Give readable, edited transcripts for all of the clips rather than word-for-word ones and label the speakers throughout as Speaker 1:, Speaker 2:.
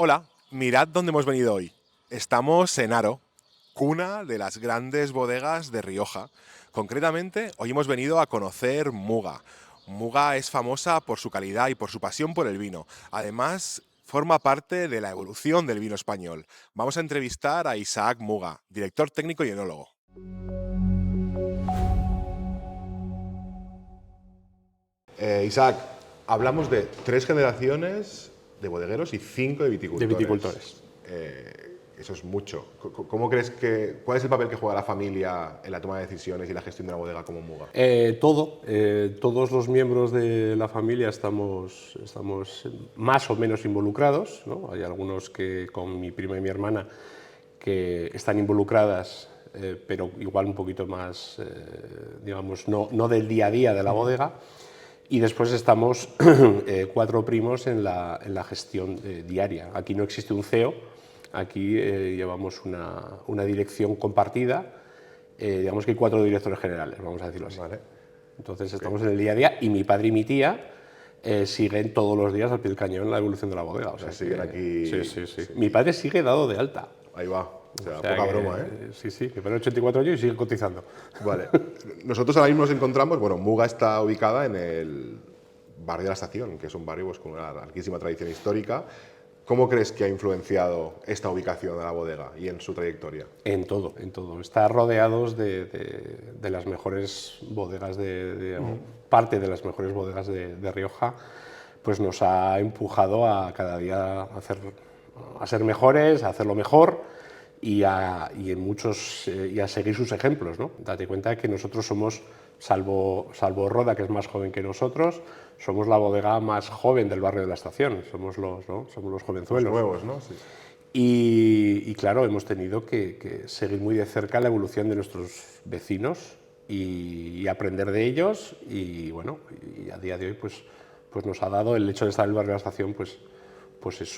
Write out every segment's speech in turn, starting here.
Speaker 1: Hola, mirad dónde hemos venido hoy. Estamos en Haro, cuna de las grandes bodegas de Rioja. Concretamente, hoy hemos venido a conocer Muga. Muga es famosa por su calidad y por su pasión por el vino. Además, forma parte de la evolución del vino español. Vamos a entrevistar a Isaac Muga, director técnico y enólogo. Isaac, hablamos de 3 generaciones de bodegueros y 5 de
Speaker 2: De
Speaker 1: viticultores.
Speaker 2: viticultores.
Speaker 1: Eso es mucho. ¿Cómo crees cuál es el papel que juega la familia en la toma de decisiones y la gestión de una bodega como Muga?
Speaker 2: Todos los miembros de la familia estamos más o menos involucrados, ¿no? Hay algunos que, con mi prima y mi hermana, que están involucradas, pero igual un poquito más, digamos, no del día a día de la bodega. Y después estamos 4 primos en la gestión diaria. Aquí no existe un CEO, aquí llevamos una dirección compartida. Digamos que hay 4 directores generales, vamos a decirlo así.
Speaker 1: Vale.
Speaker 2: Entonces estamos en el día a día y mi padre y mi tía siguen todos los días al pie del cañón la evolución de la bodega. O sea,
Speaker 1: siguen aquí.
Speaker 2: Sí. Mi padre sigue dado de alta.
Speaker 1: Ahí va. O sea,
Speaker 2: O sea
Speaker 1: poca
Speaker 2: que,
Speaker 1: broma, ¿eh?
Speaker 2: Sí, mi padre 84 años y sigue cotizando.
Speaker 1: Vale. Nosotros ahora mismo nos encontramos, bueno, Muga está ubicada en el barrio de la Estación, que es un barrio pues, con una larguísima tradición histórica. ¿Cómo crees que ha influenciado esta ubicación de la bodega y en su trayectoria?
Speaker 2: En todo. Está rodeados de las mejores bodegas, parte de las mejores bodegas de Rioja, pues nos ha empujado a cada día a ser mejores, a hacerlo mejor y a seguir sus ejemplos, ¿no? Date cuenta que nosotros somos, salvo Roda, que es más joven que nosotros, somos la bodega más joven del barrio de la Estación, somos los jovenzuelos.
Speaker 1: Los nuevos, ¿no? Sí.
Speaker 2: Y claro, hemos tenido que seguir muy de cerca la evolución de nuestros vecinos y aprender de ellos. Y bueno, y a día de hoy pues nos ha dado el hecho de estar en el barrio de la Estación,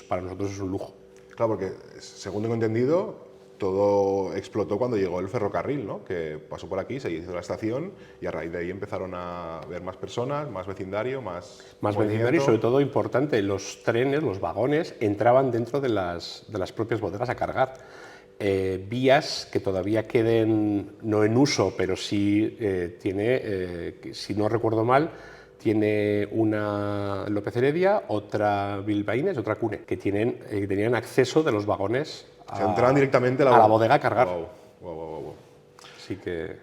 Speaker 2: para nosotros es un lujo.
Speaker 1: Claro, porque según tengo entendido, todo explotó cuando llegó el ferrocarril, ¿no? Que pasó por aquí, se hizo la estación y a raíz de ahí empezaron a ver más personas, más vecindario, más
Speaker 2: vecindario y
Speaker 1: movimiento.
Speaker 2: sobre todo importante, los trenes, los vagones entraban dentro de las propias bodegas a cargar. Vías que todavía queden no en uso, pero sí tiene, si no recuerdo mal, tiene una López Heredia, otra Bilbaínes, otra Cune, que tenían acceso de los vagones
Speaker 1: Se entraban directamente
Speaker 2: a la bodega a cargar.
Speaker 1: Wow.
Speaker 2: Así que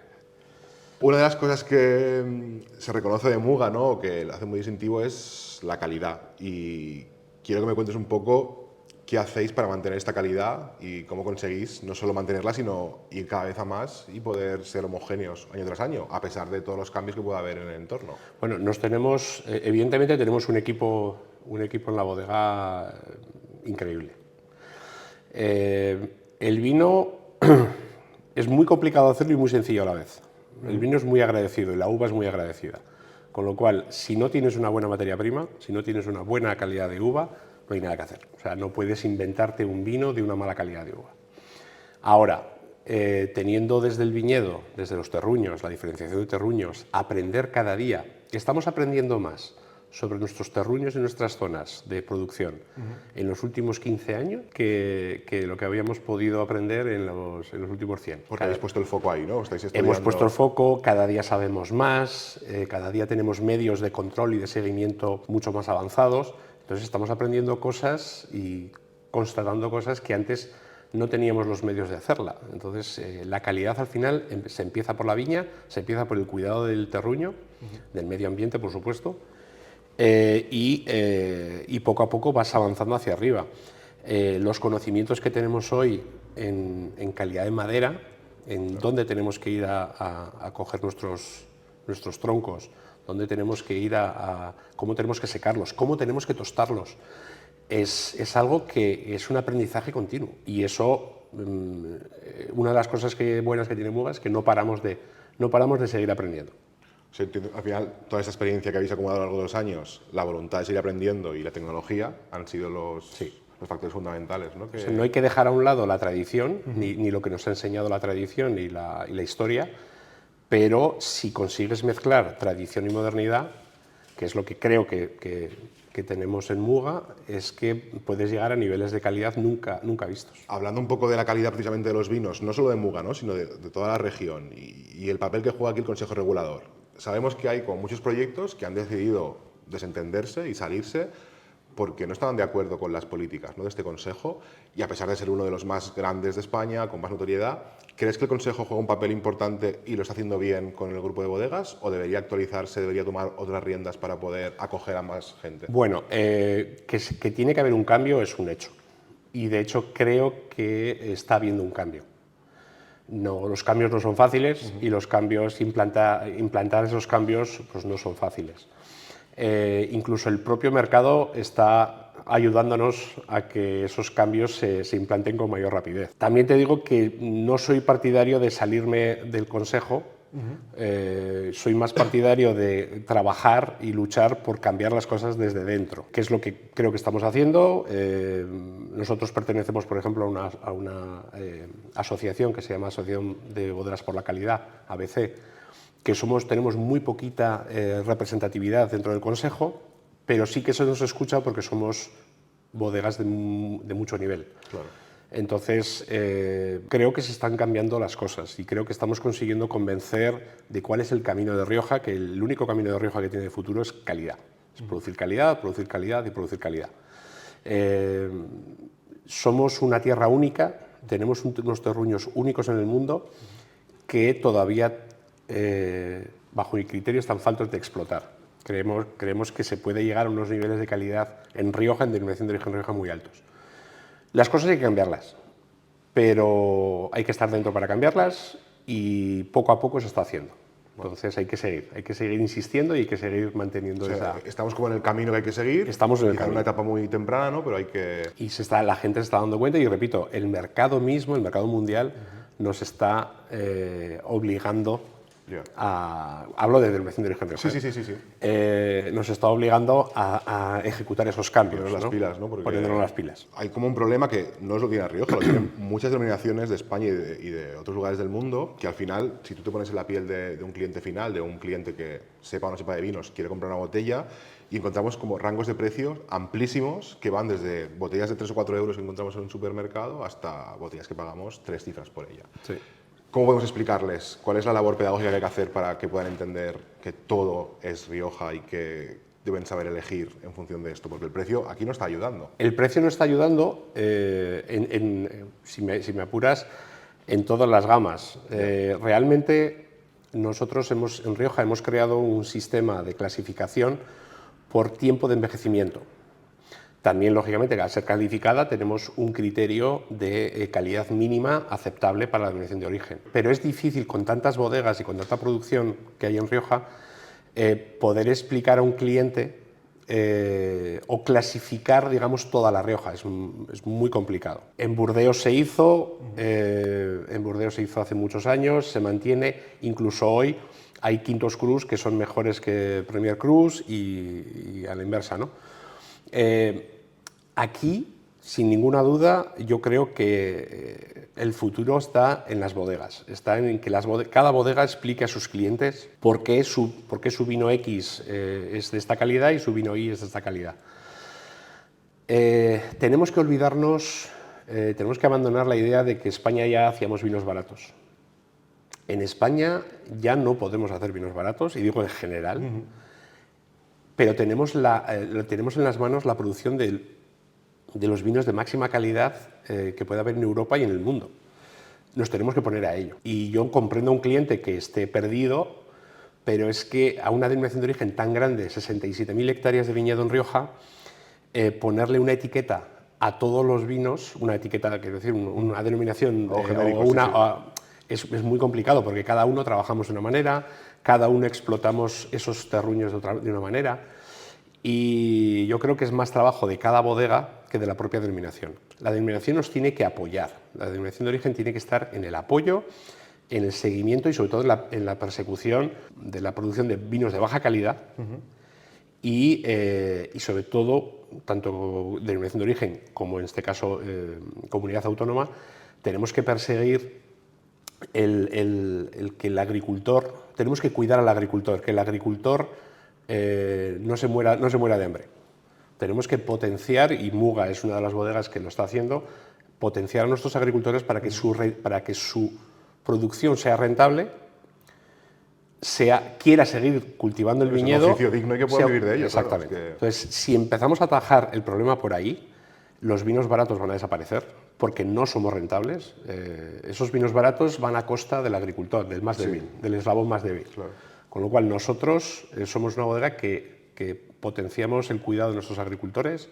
Speaker 1: Una de las cosas que se reconoce de Muga, ¿no? Que lo hace muy distintivo es la calidad. Y quiero que me cuentes un poco qué hacéis para mantener esta calidad y cómo conseguís no solo mantenerla, sino ir cada vez a más y poder ser homogéneos año tras año, a pesar de todos los cambios que pueda haber en el entorno.
Speaker 2: Bueno, evidentemente tenemos un equipo en la bodega increíble. El vino es muy complicado hacerlo y muy sencillo a la vez. El vino es muy agradecido y la uva es muy agradecida. Con lo cual, si no tienes una buena materia prima, si no tienes una buena calidad de uva, no hay nada que hacer. O sea, no puedes inventarte un vino de una mala calidad de uva. Ahora, teniendo desde el viñedo, desde los terruños, la diferenciación de terruños, aprender cada día, estamos aprendiendo más sobre nuestros terruños y nuestras zonas de producción en los últimos 15 años que lo que habíamos podido aprender en los últimos 100.
Speaker 1: Porque habéis puesto el foco ahí, ¿no? Estáis estudiando.
Speaker 2: Hemos puesto el foco, cada día sabemos más, cada día tenemos medios de control y de seguimiento mucho más avanzados, entonces estamos aprendiendo cosas y constatando cosas que antes no teníamos los medios de hacerla. Entonces, la calidad al final se empieza por la viña, se empieza por el cuidado del terruño, del medio ambiente, por supuesto, y poco a poco vas avanzando hacia arriba. Los conocimientos que tenemos hoy en calidad de madera, en dónde tenemos que ir a coger nuestros troncos, dónde tenemos que ir cómo tenemos que secarlos, cómo tenemos que tostarlos, es algo que es un aprendizaje continuo. Y eso, una de las cosas buenas que tiene Muga es que no paramos de seguir aprendiendo.
Speaker 1: O sea, al final, toda esta experiencia que habéis acumulado a lo largo de los años, la voluntad de seguir aprendiendo y la tecnología han sido los factores fundamentales, ¿no?
Speaker 2: O sea, no hay que dejar a un lado la tradición, ni lo que nos ha enseñado la tradición y la historia, pero si consigues mezclar tradición y modernidad, que es lo que creo que que tenemos en Muga es que puedes llegar a niveles de calidad nunca vistos.
Speaker 1: Hablando un poco de la calidad precisamente de los vinos, no solo de Muga, ¿no? Sino de toda la región y el papel que juega aquí el Consejo Regulador. Sabemos que hay como muchos proyectos que han decidido desentenderse y salirse porque no estaban de acuerdo con las políticas, ¿no?, de este Consejo, y a pesar de ser uno de los más grandes de España, con más notoriedad, ¿crees que el Consejo juega un papel importante y lo está haciendo bien con el grupo de bodegas, o debería actualizarse, debería tomar otras riendas para poder acoger a más gente?
Speaker 2: Bueno, que tiene que haber un cambio es un hecho, y de hecho creo que está habiendo un cambio. No, los cambios no son fáciles y los cambios, implantar esos cambios pues no son fáciles. Incluso el propio mercado está ayudándonos a que esos cambios se implanten con mayor rapidez. También te digo que no soy partidario de salirme del Consejo, soy más partidario de trabajar y luchar por cambiar las cosas desde dentro, que es lo que creo que estamos haciendo. Nosotros pertenecemos, por ejemplo, a una asociación que se llama Asociación de Bodegas por la Calidad, ABC, que tenemos muy poquita representatividad dentro del Consejo, pero sí que se nos escucha porque somos bodegas de mucho nivel.
Speaker 1: Claro.
Speaker 2: Entonces, creo que se están cambiando las cosas y creo que estamos consiguiendo convencer de cuál es el camino de Rioja, que el único camino de Rioja que tiene de futuro es calidad. Es producir calidad, producir calidad y producir calidad. Somos una tierra única, tenemos unos terruños únicos en el mundo que todavía, bajo mi criterio, están faltos de explotar. Creemos que se puede llegar a unos niveles de calidad en Rioja, en denominación de origen Rioja, muy altos. Las cosas hay que cambiarlas, pero hay que estar dentro para cambiarlas y poco a poco se está haciendo. Entonces hay que seguir insistiendo y hay que seguir manteniendo esa...
Speaker 1: Estamos como en el camino que hay que seguir.
Speaker 2: Estamos en el camino.
Speaker 1: En una etapa muy temprana, ¿no? Pero hay que...
Speaker 2: Y la gente se está dando cuenta y, repito, el mercado mismo, el mercado mundial, nos está obligando hablo de denominación de origen Rioja.
Speaker 1: Sí.
Speaker 2: Nos está obligando a ejecutar esos cambios.
Speaker 1: Ponernos las pilas, ¿no?
Speaker 2: Poniéndonos las pilas.
Speaker 1: Hay como un problema que no es lo que tiene Rioja, lo tienen muchas denominaciones de España y de otros lugares del mundo, que al final, si tú te pones en la piel de un cliente final, de un cliente que sepa o no sepa de vinos, quiere comprar una botella, y encontramos como rangos de precios amplísimos que van desde botellas de 3 o 4 euros que encontramos en un supermercado hasta botellas que pagamos 3 cifras por ella.
Speaker 2: Sí.
Speaker 1: ¿Cómo podemos explicarles cuál es la labor pedagógica que hay que hacer para que puedan entender que todo es Rioja y que deben saber elegir en función de esto? Porque el precio aquí no está ayudando.
Speaker 2: El precio no está ayudando, si me apuras, en todas las gamas. Realmente nosotros en Rioja hemos creado un sistema de clasificación por tiempo de envejecimiento. También, lógicamente, al ser calificada, tenemos un criterio de calidad mínima aceptable para la denominación de origen. Pero es difícil, con tantas bodegas y con tanta producción que hay en Rioja, poder explicar a un cliente o clasificar, digamos, toda la Rioja. Es muy complicado. En Burdeos se hizo hace muchos años, se mantiene, incluso hoy hay Quintos Crus que son mejores que Premier Crus y a la inversa, ¿no? Aquí, sin ninguna duda, yo creo que el futuro está en las bodegas, está en que cada bodega explique a sus clientes por qué su vino X es de esta calidad y su vino Y es de esta calidad. Tenemos que tenemos que abandonar la idea de que en España ya hacíamos vinos baratos. En España ya no podemos hacer vinos baratos, y digo en general, pero tenemos en las manos la producción de los vinos de máxima calidad que puede haber en Europa y en el mundo. Nos tenemos que poner a ello. Y yo comprendo a un cliente que esté perdido, pero es que a una denominación de origen tan grande, 67.000 hectáreas de viñedo en Rioja, ponerle una etiqueta a todos los vinos, una etiqueta, quiero decir, una denominación es muy complicado, porque cada uno trabajamos de una manera, cada uno explotamos esos terruños de una manera, y yo creo que es más trabajo de cada bodega que de la propia denominación. La denominación nos tiene que apoyar, la denominación de origen tiene que estar en el apoyo, en el seguimiento y sobre todo en la persecución de la producción de vinos de baja calidad y sobre todo, tanto denominación de origen como en este caso comunidad autónoma, tenemos que perseguir el que el agricultor, tenemos que cuidar al agricultor, que el agricultor no se muera de hambre. Tenemos que potenciar, y Muga es una de las bodegas que lo está haciendo, potenciar a nuestros agricultores para que su producción sea rentable, quiera seguir cultivando el viñedo.
Speaker 3: Es un oficio digno y que pueda vivir de ello.
Speaker 2: Exactamente.
Speaker 3: Claro,
Speaker 2: Entonces, si empezamos a atajar el problema por ahí, los vinos baratos van a desaparecer porque no somos rentables. Esos vinos baratos van a costa del agricultor, del más débil, del eslabón más débil.
Speaker 3: Claro.
Speaker 2: Con lo cual, nosotros somos una bodega que potenciamos el cuidado de nuestros agricultores.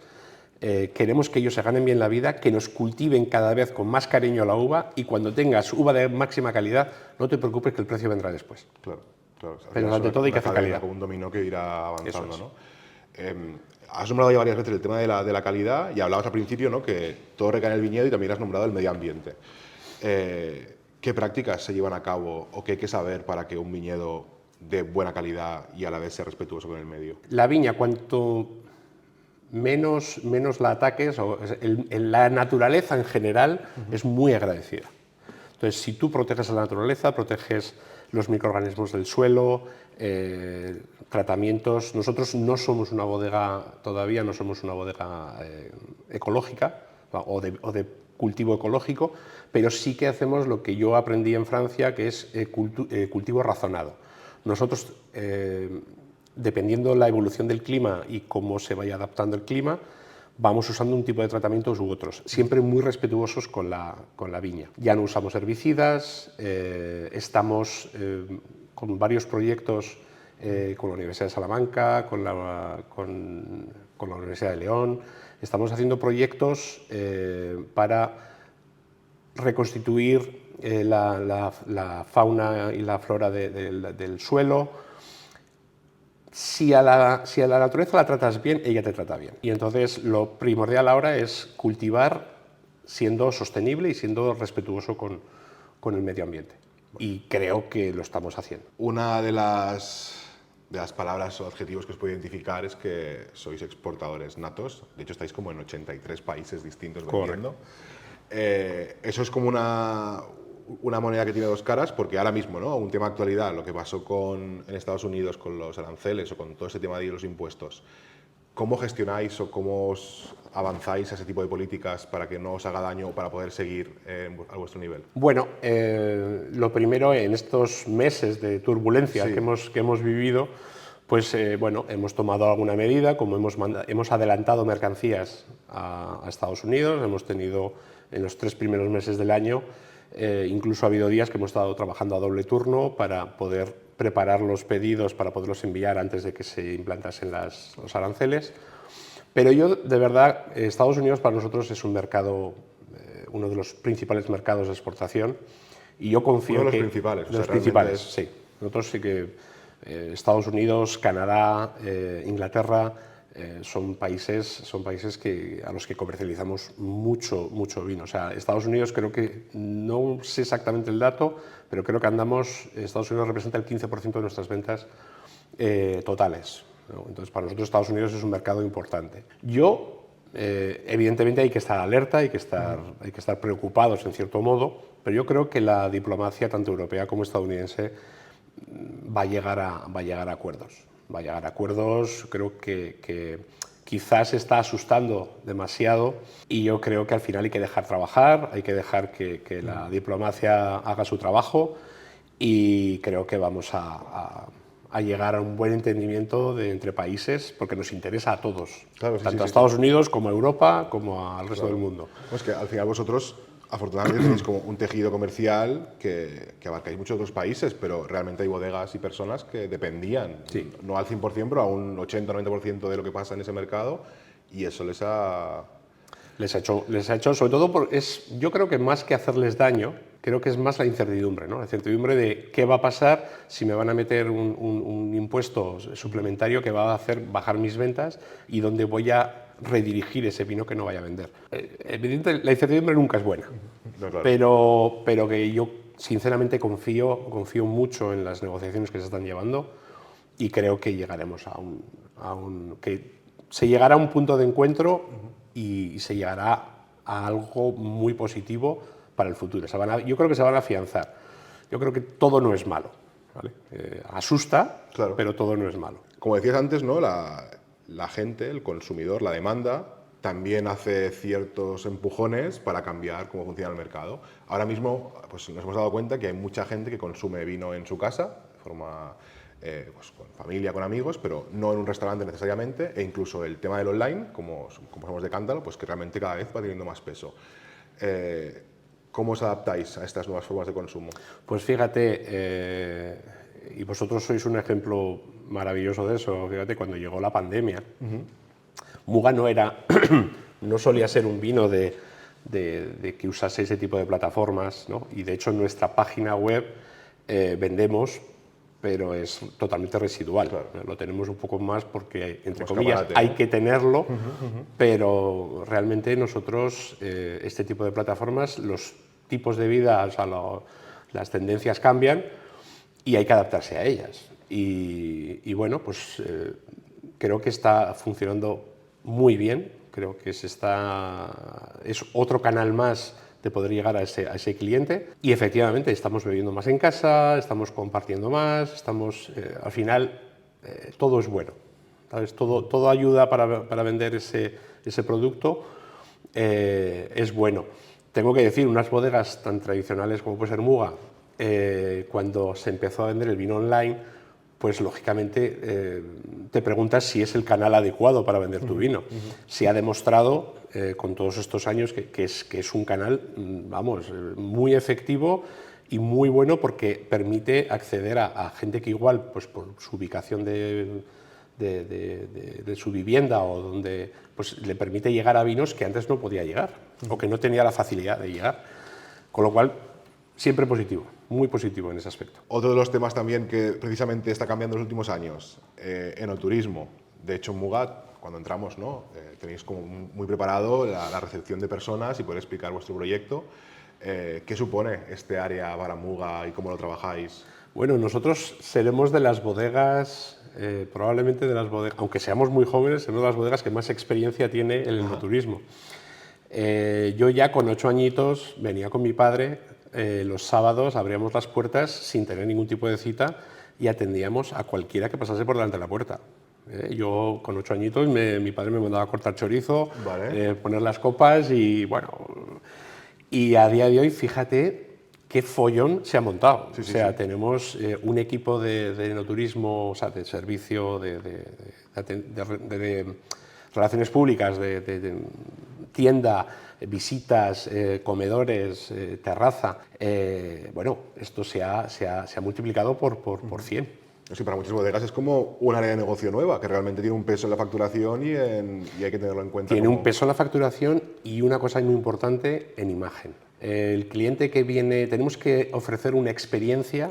Speaker 2: Queremos que ellos se ganen bien la vida, que nos cultiven cada vez con más cariño la uva, y cuando tengas uva de máxima calidad, no te preocupes que el precio vendrá después.
Speaker 3: Claro.
Speaker 2: Pero ante todo hay que hacer calidad.
Speaker 3: Como un dominó que irá avanzando,
Speaker 2: Eso es.
Speaker 3: ¿no? Has nombrado ya varias veces el tema de la calidad, y hablabas al principio, ¿no?, que todo recae en el viñedo, y también has nombrado el medio ambiente. ¿Qué prácticas se llevan a cabo o qué hay que saber para que un viñedo de buena calidad y a la vez sea respetuoso con el medio?
Speaker 2: La viña, cuanto menos la ataques, la naturaleza en general es muy agradecida. Entonces, si tú proteges a la naturaleza, proteges los microorganismos del suelo, tratamientos. Nosotros no somos una bodega, todavía no somos una bodega ecológica o de cultivo ecológico, pero sí que hacemos lo que yo aprendí en Francia, que es cultivo razonado. Nosotros, dependiendo de la evolución del clima y cómo se vaya adaptando el clima, vamos usando un tipo de tratamientos u otros, siempre muy respetuosos con la viña. Ya no usamos herbicidas, estamos con varios proyectos con la Universidad de Salamanca, con la Universidad de León. Estamos haciendo proyectos para reconstituir la fauna y la flora del suelo. Si a la naturaleza la tratas bien, ella te trata bien. Y entonces lo primordial ahora es cultivar siendo sostenible y siendo respetuoso con el medio ambiente. Y creo que lo estamos haciendo.
Speaker 3: Una de las palabras o adjetivos que os puedo identificar es que sois exportadores natos. De hecho, estáis como en 83 países distintos vendiendo. Eso es como una moneda que tiene dos caras, porque ahora mismo, ¿no?, un tema de actualidad, lo que pasó en Estados Unidos con los aranceles o con todo ese tema de los impuestos, ¿cómo gestionáis o cómo os avanzáis a ese tipo de políticas para que no os haga daño o para poder seguir a vuestro nivel?
Speaker 2: Bueno, lo primero, en estos meses de turbulencia que hemos vivido, pues bueno, hemos tomado alguna medida, como hemos adelantado mercancías a Estados Unidos, hemos tenido en los 3 primeros meses del año, incluso ha habido días que hemos estado trabajando a doble turno para poder preparar los pedidos, para poderlos enviar antes de que se implantasen los aranceles. Pero de verdad, Estados Unidos para nosotros es un mercado, uno de los principales mercados de exportación, y yo confío
Speaker 3: uno de
Speaker 2: que...
Speaker 3: los principales.
Speaker 2: De los principales, sí. Nosotros sí que Estados Unidos, Canadá, Inglaterra, son países a los que comercializamos mucho vino. O sea, Estados Unidos, creo que, no sé exactamente el dato, pero creo que Estados Unidos representa el 15% de nuestras ventas totales, ¿no? Entonces, para nosotros Estados Unidos es un mercado importante. Evidentemente hay que estar alerta, hay que estar preocupados en cierto modo, pero yo creo que la diplomacia, tanto europea como estadounidense, va a llegar a acuerdos. Va a llegar a acuerdos. Creo que quizás se está asustando demasiado, y yo creo que al final hay que dejar trabajar, hay que dejar que la diplomacia haga su trabajo, y creo que vamos a llegar a un buen entendimiento entre países, porque nos interesa a todos,
Speaker 3: Claro, sí,
Speaker 2: tanto
Speaker 3: sí,
Speaker 2: a Estados Unidos como a Europa, como al resto del mundo.
Speaker 3: Pues que al final vosotros, afortunadamente, tenéis como un tejido comercial que abarcáis muchos otros países, pero realmente hay bodegas y personas que dependían, no al 100%, pero a un 80-90% de lo que pasa en ese mercado, y eso les ha
Speaker 2: hecho, sobre todo, yo creo que más que hacerles daño, creo que es más la incertidumbre, ¿no? La incertidumbre de qué va a pasar si me van a meter un impuesto suplementario que va a hacer bajar mis ventas, y dónde voy a redirigir ese vino que no vaya a vender. Evidentemente, la incertidumbre nunca es buena, no, claro. pero que yo sinceramente confío mucho en las negociaciones que se están llevando, y creo que llegaremos que se llegará a un punto de encuentro, y se llegará a algo muy positivo para el futuro. Yo creo que se van a afianzar. Yo creo que todo no es malo, ¿vale? Asusta, claro, pero todo no es malo.
Speaker 3: Como decías antes, ¿no?, la gente, el consumidor, la demanda, también hace ciertos empujones para cambiar cómo funciona el mercado. Ahora mismo pues, nos hemos dado cuenta que hay mucha gente que consume vino en su casa, de forma pues, con familia, con amigos, pero no en un restaurante necesariamente, e incluso el tema del online, como somos de Cántalo, pues que realmente cada vez va teniendo más peso. ¿Cómo os adaptáis a estas nuevas formas de consumo?
Speaker 2: Pues fíjate, y vosotros sois un ejemplo maravilloso de eso. Fíjate, cuando llegó la pandemia, Muga no solía ser un vino de que usase ese tipo de plataformas, ¿no? Y de hecho en nuestra página web vendemos, pero es totalmente residual. Claro. Lo tenemos un poco más porque, entre comillas, hay que tenerlo, pero realmente nosotros, este tipo de plataformas, los tipos de vida, o sea, las tendencias cambian y hay que adaptarse a ellas. Y bueno, pues creo que está funcionando muy bien, creo que es otro canal más de poder llegar a ese cliente, y efectivamente estamos bebiendo más en casa, estamos compartiendo más, al final todo es bueno, ¿sabes? Todo ayuda para vender ese producto, es bueno. Tengo que decir, unas bodegas tan tradicionales como puede ser Muga, cuando se empezó a vender el vino online, pues lógicamente te preguntas si es el canal adecuado para vender tu vino. Se ha demostrado con todos estos años que es un canal, vamos, muy efectivo y muy bueno, porque permite acceder a gente que igual, pues por su ubicación de su vivienda o donde, pues le permite llegar a vinos que antes no podía llegar o que no tenía la facilidad de llegar. Con lo cual, siempre positivo, muy positivo en ese aspecto.
Speaker 3: Otro de los temas también que precisamente está cambiando en los últimos años, enoturismo. De hecho, en Muga, cuando entramos, ¿no? Tenéis como muy preparado la recepción de personas y poder explicar vuestro proyecto. ¿Qué supone este área para Muga y cómo lo trabajáis?
Speaker 2: Bueno, nosotros seremos de las bodegas, probablemente de las bodegas, aunque seamos muy jóvenes, seremos de las bodegas que más experiencia tiene el enoturismo. Yo ya con 8 añitos venía con mi padre. Los sábados abríamos las puertas sin tener ningún tipo de cita y atendíamos a cualquiera que pasase por delante de la puerta. Yo con 8 añitos mi padre me mandaba a cortar chorizo, vale, poner las copas y bueno. Y a día de hoy, fíjate qué follón se ha montado. Sí, tenemos un equipo de enoturismo, o sea, de servicio, de relaciones públicas, de tienda, visitas, comedores, terraza. Bueno, esto se ha multiplicado por 100.
Speaker 3: Sí, para muchas bodegas es como un área de negocio nueva, que realmente tiene un peso en la facturación y hay que tenerlo en cuenta.
Speaker 2: Tiene un peso en la facturación y una cosa muy importante, en imagen. El cliente que viene, tenemos que ofrecer una experiencia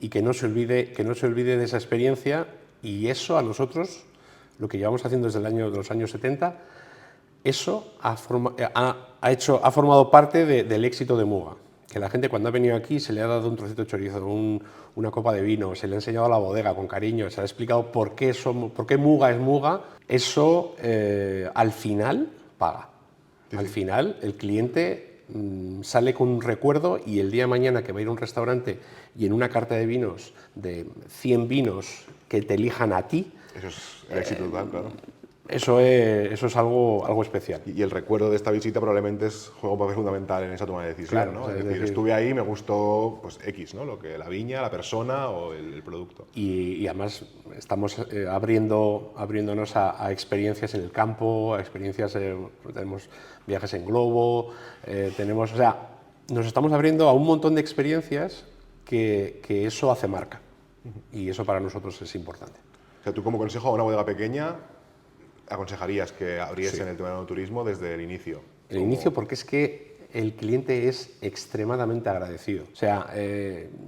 Speaker 2: y que no se olvide de esa experiencia, y eso a nosotros, lo que llevamos haciendo desde los años 70, eso ha formado parte del éxito de Muga. Que la gente, cuando ha venido aquí, se le ha dado un trocito de chorizo, una copa de vino, se le ha enseñado a la bodega con cariño, se le ha explicado por qué Muga es Muga. Eso al final paga. Al final el cliente sale con un recuerdo, y el día de mañana que va a ir a un restaurante y en una carta de vinos, de 100 vinos que te elijan a ti,
Speaker 3: eso es el éxito total, claro.
Speaker 2: Eso es algo especial.
Speaker 3: Y el recuerdo de esta visita probablemente juega un papel fundamental en esa toma de decisión, claro, ¿no? Es decir, estuve ahí, me gustó pues, X, ¿no? La viña, la persona o el producto.
Speaker 2: Y además estamos abriéndonos a experiencias en el campo, a experiencias, tenemos viajes en globo, nos estamos abriendo a un montón de experiencias que eso hace marca. Y eso para nosotros es importante.
Speaker 3: O sea, tú como consejo a una bodega pequeña, ¿aconsejarías que abriesen el tema del turismo desde el inicio?
Speaker 2: El inicio, porque es que el cliente es extremadamente agradecido. O sea,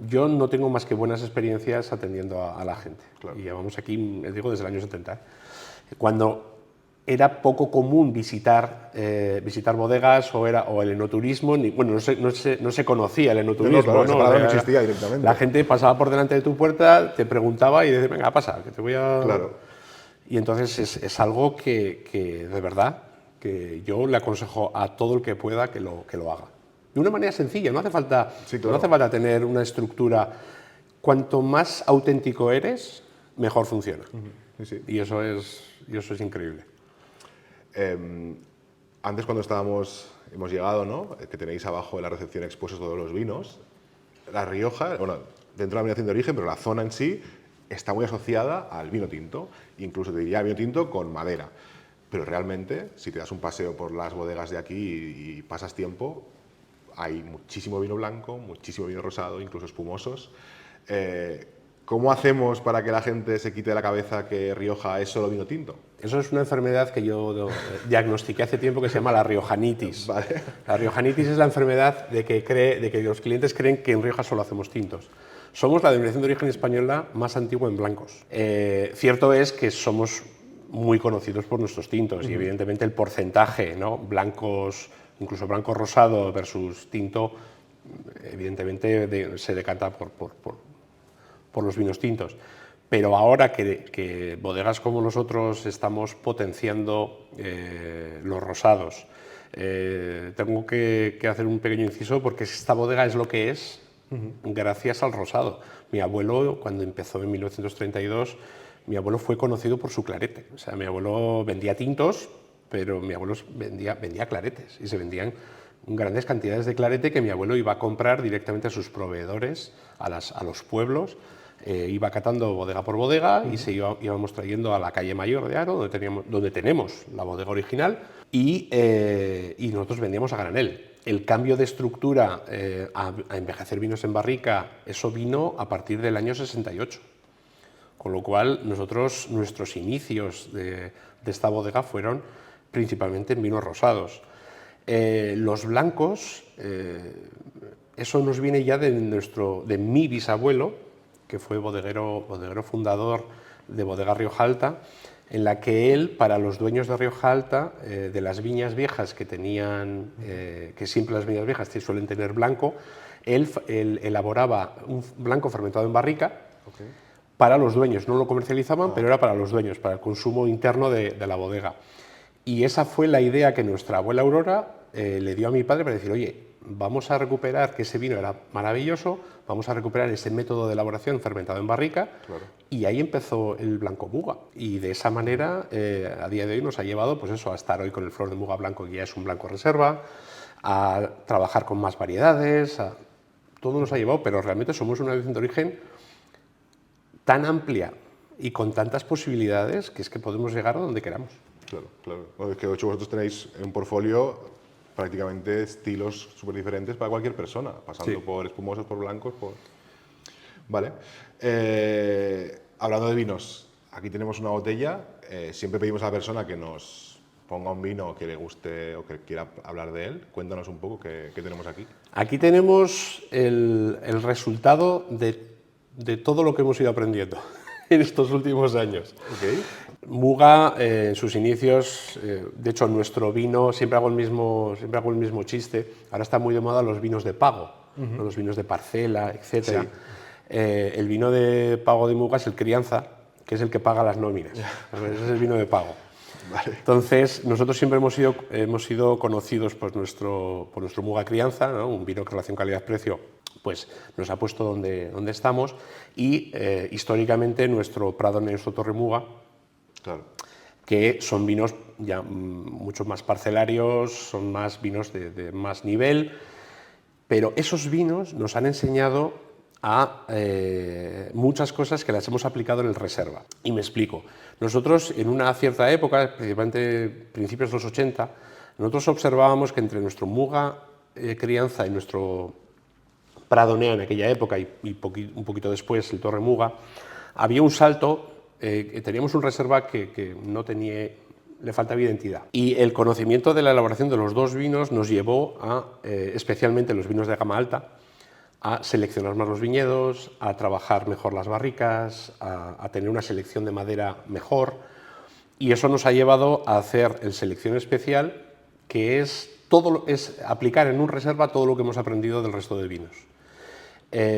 Speaker 2: yo no tengo más que buenas experiencias atendiendo a la gente. Claro. Y llevamos aquí, les digo, desde el año 70. Cuando era poco común visitar bodegas o el enoturismo, bueno, no se conocía el enoturismo.
Speaker 3: No existía directamente.
Speaker 2: La gente pasaba por delante de tu puerta, te preguntaba y decía, venga, pasa, que te voy a...
Speaker 3: Claro.
Speaker 2: Y entonces es algo que de verdad, que yo le aconsejo a todo el que pueda que lo haga. De una manera sencilla, no hace falta tener una estructura. Cuanto más auténtico eres, mejor funciona.
Speaker 3: Sí, sí.
Speaker 2: Y eso es increíble.
Speaker 3: Antes cuando hemos llegado, ¿no? Que tenéis abajo en la recepción expuestos todos los vinos, La Rioja, bueno, dentro de la denominación de origen, pero la zona en sí está muy asociada al vino tinto, incluso te diría vino tinto con madera. Pero realmente, si te das un paseo por las bodegas de aquí y pasas tiempo, hay muchísimo vino blanco, muchísimo vino rosado, incluso espumosos. ¿Cómo hacemos para que la gente se quite de la cabeza que Rioja es solo vino tinto?
Speaker 2: Eso es una enfermedad que yo diagnostiqué hace tiempo que se llama la riojanitis.
Speaker 3: Vale.
Speaker 2: La riojanitis es la enfermedad de que los clientes creen que en Rioja solo hacemos tintos. Somos la denominación de origen española más antigua en blancos. Cierto es que somos muy conocidos por nuestros tintos y evidentemente el porcentaje, ¿no? Blancos, incluso blanco rosado versus tinto, evidentemente se decanta por los vinos tintos. Pero ahora que bodegas como nosotros estamos potenciando los rosados, tengo que hacer un pequeño inciso porque esta bodega es lo que es gracias al rosado. Mi abuelo, cuando empezó en 1932, mi abuelo fue conocido por su clarete. O sea, mi abuelo vendía tintos, pero mi abuelo vendía claretes y se vendían grandes cantidades de clarete que mi abuelo iba a comprar directamente a sus proveedores, a los pueblos. Iba catando bodega por bodega y íbamos trayendo a la calle Mayor de Haro, donde tenemos la bodega original, y nosotros vendíamos a granel. El cambio de estructura a envejecer vinos en barrica, eso vino a partir del año 68. Con lo cual, nuestros inicios de esta bodega fueron principalmente en vinos rosados. Los blancos, eso nos viene ya de mi bisabuelo, que fue bodeguero fundador de Bodega Rioja Alta, en la que él, para los dueños de Rioja Alta, de las viñas viejas que tenían, que siempre las viñas viejas suelen tener blanco, él elaboraba un blanco fermentado en barrica.
Speaker 3: Okay.
Speaker 2: Para los dueños, no lo comercializaban, pero era para los dueños, para el consumo interno de la bodega. Y esa fue la idea que nuestra abuela Aurora le dio a mi padre para decir, oye, vamos a recuperar, que ese vino era maravilloso, vamos a recuperar ese método de elaboración fermentado en barrica, claro. Y ahí empezó el blanco Muga. Y de esa manera, a día de hoy nos ha llevado pues eso, a estar hoy con el Flor de Muga blanco, que ya es un blanco reserva, a trabajar con más variedades, todo nos ha llevado, pero realmente somos una denominación de origen tan amplia y con tantas posibilidades que es que podemos llegar a donde queramos.
Speaker 3: Claro, claro. Bueno, es que de hecho vosotros tenéis en un portfolio prácticamente estilos súper diferentes para cualquier persona, pasando por espumosos, por blancos, por... Vale. Hablando de vinos, aquí tenemos una botella. Siempre pedimos a la persona que nos ponga un vino que le guste o que quiera hablar de él. Cuéntanos un poco qué tenemos aquí.
Speaker 2: Aquí tenemos el resultado de todo lo que hemos ido aprendiendo en estos últimos años.
Speaker 3: Okay.
Speaker 2: Muga, en sus inicios, de hecho nuestro vino, siempre hago el mismo chiste, ahora está muy de moda los vinos de pago, ¿no? Los vinos de parcela, etc. Sí. El vino de pago de Muga es el Crianza, que es el que paga las nóminas. Ese es el vino de pago.
Speaker 3: Vale.
Speaker 2: Entonces, nosotros siempre hemos sido conocidos por nuestro Muga Crianza, ¿no? Un vino que relación calidad-precio pues nos ha puesto donde estamos, y históricamente nuestro Prado, nuestro Torre Muga,
Speaker 3: claro,
Speaker 2: que son vinos ya mucho más parcelarios, son más vinos de más nivel, pero esos vinos nos han enseñado a muchas cosas que las hemos aplicado en el reserva. Y me explico. Nosotros, en una cierta época, principalmente principios de los 80, nosotros observábamos que entre nuestro Muga Crianza y nuestro Pradonea en aquella época y un poquito después el Torre Muga, había un salto. Teníamos un reserva que no tenía, le faltaba identidad. Y el conocimiento de la elaboración de los dos vinos nos llevó a, especialmente los vinos de gama alta, a seleccionar más los viñedos, a trabajar mejor las barricas, a tener una selección de madera mejor. Y eso nos ha llevado a hacer el selección especial, que es aplicar en un reserva todo lo que hemos aprendido del resto de vinos.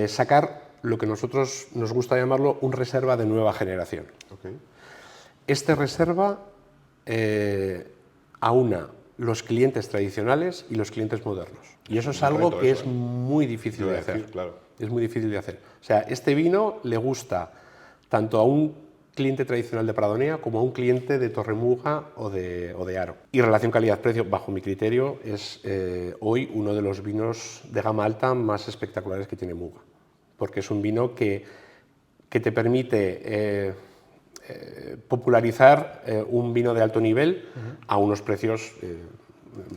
Speaker 2: Sacar lo que nosotros nos gusta llamarlo un reserva de nueva generación.
Speaker 3: Okay.
Speaker 2: Este reserva aúna los clientes tradicionales y los clientes modernos. Y eso es algo que es muy difícil de hacer.
Speaker 3: Claro.
Speaker 2: Es muy difícil de hacer. O sea, este vino le gusta tanto a un cliente tradicional de Pradonea como a un cliente de Torremuga o de Haro. Y relación calidad-precio, bajo mi criterio, es hoy uno de los vinos de gama alta más espectaculares que tiene Muga, porque es un vino que te permite popularizar un vino de alto nivel a unos precios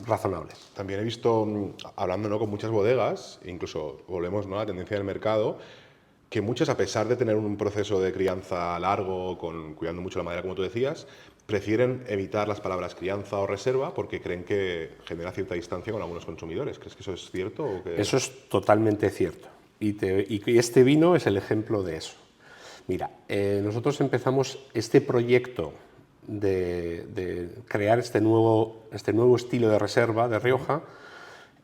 Speaker 2: razonables.
Speaker 3: También he visto, hablando, ¿no?, con muchas bodegas, incluso volvemos, ¿no?, a la tendencia del mercado, que muchas, a pesar de tener un proceso de crianza largo, cuidando mucho la madera, como tú decías, prefieren evitar las palabras crianza o reserva porque creen que genera cierta distancia con algunos consumidores. ¿Crees que eso es cierto? ¿O que...
Speaker 2: Eso es totalmente cierto. Y este vino es el ejemplo de eso. Mira, nosotros empezamos este proyecto de crear este nuevo estilo de reserva de Rioja.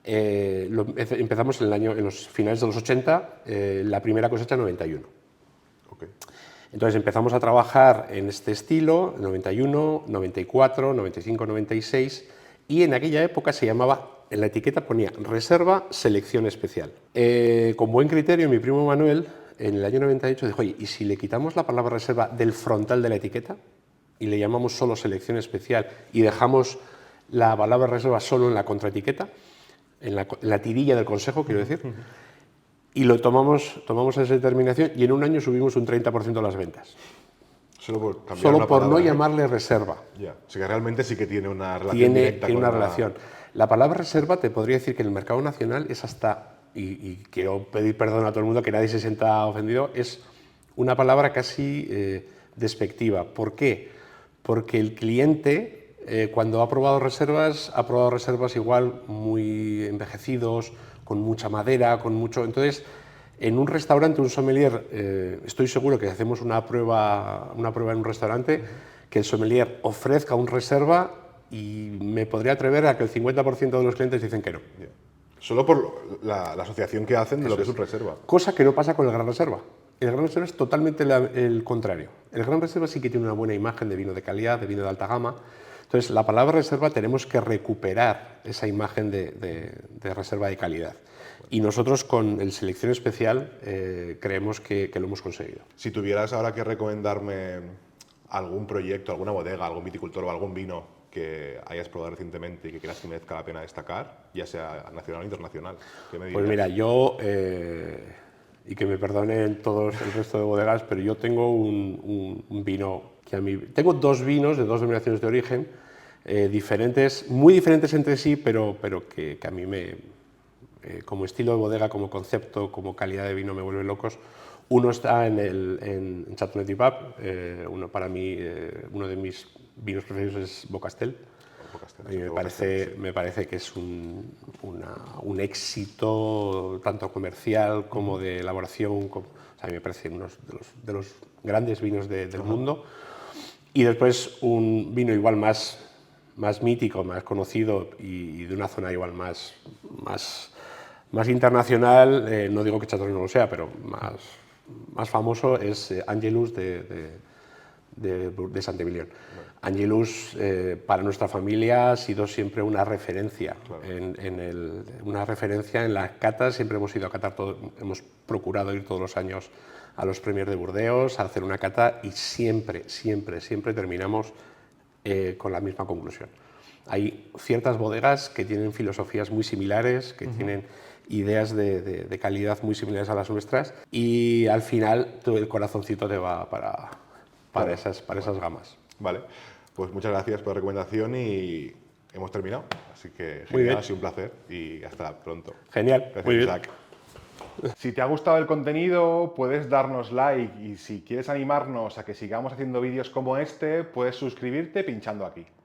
Speaker 2: Empezamos en los finales de los 80, la primera cosecha 91.
Speaker 3: Okay.
Speaker 2: Entonces empezamos a trabajar en este estilo, 91, 94, 95, 96, y en aquella época se llamaba, en la etiqueta ponía reserva selección especial. Con buen criterio, mi primo Manuel, en el año 98, dijo, oye, ¿y si le quitamos la palabra reserva del frontal de la etiqueta y le llamamos solo selección especial y dejamos la palabra reserva solo en la contraetiqueta? En la tirilla del consejo, quiero decir, y tomamos esa determinación y en un año subimos un 30% de las ventas.
Speaker 3: Solo
Speaker 2: por no llamarle reserva.
Speaker 3: Ya. O sea que realmente sí que tiene una relación directa
Speaker 2: Tiene
Speaker 3: con
Speaker 2: una relación. La palabra reserva te podría decir que en el mercado nacional es hasta, y quiero pedir perdón a todo el mundo, que nadie se sienta ofendido, es una palabra casi despectiva. ¿Por qué? Porque el cliente... cuando ha probado reservas igual muy envejecidos, con mucha madera, con mucho... Entonces, en un restaurante, un sommelier, estoy seguro que hacemos una prueba en un restaurante, que el sommelier ofrezca un reserva y me podría atrever a que el 50% de los clientes dicen que no.
Speaker 3: Yeah. Solo por la asociación que hacen de lo que es un reserva.
Speaker 2: Cosa que no pasa con el Gran Reserva. El Gran Reserva es totalmente el contrario. El Gran Reserva sí que tiene una buena imagen de vino de calidad, de vino de alta gama. Entonces, la palabra reserva tenemos que recuperar esa imagen de reserva de calidad. Y nosotros con el Selección Especial creemos que lo hemos conseguido.
Speaker 3: Si tuvieras ahora que recomendarme algún proyecto, alguna bodega, algún viticultor o algún vino que hayas probado recientemente y que creas que merezca la pena destacar, ya sea nacional o internacional, ¿qué me dirías?
Speaker 2: Pues mira, yo, y que me perdonen todos el resto de bodegas, pero yo tengo un vino que a mí... Tengo dos vinos de dos denominaciones de origen, diferentes, muy diferentes entre sí, pero que a mí como estilo de bodega, como concepto, como calidad de vino me vuelven locos. Uno está en Châteauneuf-du-Pape, para mí uno de mis vinos preferidos es Beaucastel. Me parece que es un éxito tanto comercial como de elaboración. A mí me parece uno de los grandes vinos del mundo. Y después un vino igual más mítico, más conocido y de una zona igual más internacional, no digo que Châteauneuf no lo sea, pero más famoso es Angelus de Saint-Émilion. Angelus para nuestra familia ha sido siempre una referencia, una referencia en las catas. Siempre hemos ido a catar, hemos procurado ir todos los años a los premios de Burdeos a hacer una cata y siempre terminamos con la misma conclusión. Hay ciertas bodegas que tienen filosofías muy similares, que tienen ideas de calidad muy similares a las nuestras y al final el corazoncito te va para esas gamas.
Speaker 3: Vale, pues muchas gracias por la recomendación y hemos terminado. Así que
Speaker 2: Muy bien.
Speaker 3: ha sido un placer y hasta pronto.
Speaker 2: Genial,
Speaker 3: Gracias,
Speaker 2: muy bien.
Speaker 3: Isaac. Si te ha gustado el contenido, puedes darnos like y si quieres animarnos a que sigamos haciendo vídeos como este, puedes suscribirte pinchando aquí.